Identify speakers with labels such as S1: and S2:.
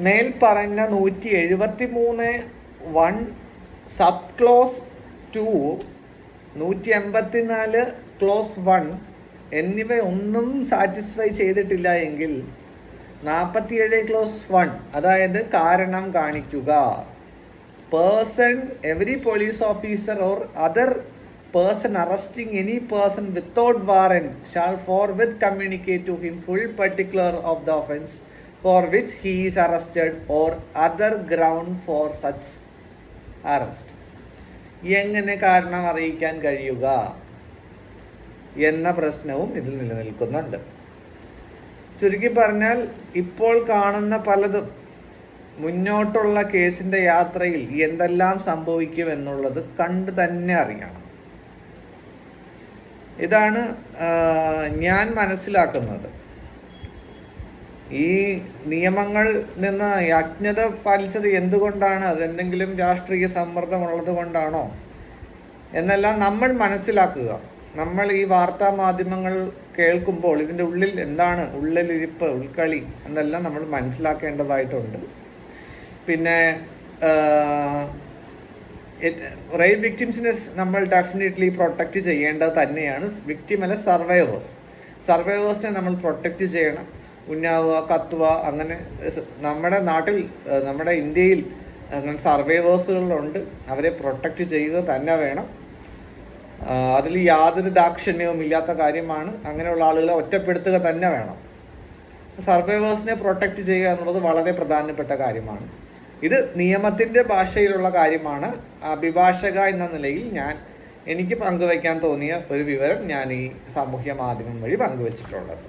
S1: മേൽ പറഞ്ഞ 173(1) sub close 2, 184 close 1 എന്നിവ ഒന്നും സാറ്റിസ്ഫൈ ചെയ്തിട്ടില്ല എങ്കിൽ 47 ക്ലോസ് 1, അതായത് കാരണം കാണിക്കുക. Person, every police officer or other person arresting any person without warrant shall forthwith communicate to him full particular of the offence for which he is arrested or other ground for such arrest. എങ്ങനെ കാരണം അറിയിക്കാൻ കഴിയുക എന്ന പ്രശ്നവും ഇതിൽ നിലനിൽക്കുന്നുണ്ട്. ചുരുക്കി പറഞ്ഞാൽ, ഇപ്പോൾ കാണുന്ന പലതും മുന്നോട്ടുള്ള കേസിൻ്റെ യാത്രയിൽ എന്തെല്ലാം സംഭവിക്കും എന്നുള്ളത് കണ്ടു തന്നെ അറിയണം. ഇതാണ് ഞാൻ മനസ്സിലാക്കുന്നത്. ഈ നിയമങ്ങൾ നിന്ന് അജ്ഞത പാലിച്ചത് എന്തുകൊണ്ടാണ്? അതെന്തെങ്കിലും രാഷ്ട്രീയ സമ്മർദ്ദമുള്ളത് കൊണ്ടാണോ എന്നെല്ലാം നമ്മൾ മനസ്സിലാക്കുക. നമ്മൾ ഈ വാർത്താ മാധ്യമങ്ങൾ കേൾക്കുമ്പോൾ ഇതിൻ്റെ ഉള്ളിൽ എന്താണ് ഉള്ളിലിരിപ്പ്, ഉൾക്കളി എന്നെല്ലാം നമ്മൾ മനസ്സിലാക്കേണ്ടതായിട്ടുണ്ട്. പിന്നെ റേപ്പ് വിക്ടിംസിനെ നമ്മൾ ഡെഫിനറ്റ്ലി പ്രൊട്ടക്റ്റ് ചെയ്യേണ്ടത് തന്നെയാണ്. വിക്ടിം അല്ല, സർവൈവേഴ്സിനെ നമ്മൾ പ്രൊട്ടക്റ്റ് ചെയ്യണം. ഉന്നാവുക, കത്തുക, അങ്ങനെ നമ്മുടെ നാട്ടിൽ, നമ്മുടെ ഇന്ത്യയിൽ അങ്ങനെ സർവൈവേഴ്സുകളുണ്ട്. അവരെ പ്രൊട്ടക്റ്റ് ചെയ്യുക തന്നെ വേണം. അതിൽ യാതൊരു ദാക്ഷിണ്യവും ഇല്ലാത്ത കാര്യമാണ്. അങ്ങനെയുള്ള ആളുകളെ ഒറ്റപ്പെടുത്തുക തന്നെ വേണം. സർവൈവേഴ്സിനെ പ്രൊട്ടക്റ്റ് ചെയ്യുക എന്നുള്ളത് വളരെ പ്രധാനപ്പെട്ട കാര്യമാണ്. ഇത് നിയമത്തിൻ്റെ ഭാഷയിലുള്ള കാര്യമാണ്. അഭിഭാഷക എന്ന നിലയിൽ എനിക്ക് പങ്കുവയ്ക്കാൻ തോന്നിയ ഒരു വിവരം ഞാൻ ഈ സാമൂഹ്യ മാധ്യമം വഴി പങ്കുവച്ചിട്ടുള്ളത്.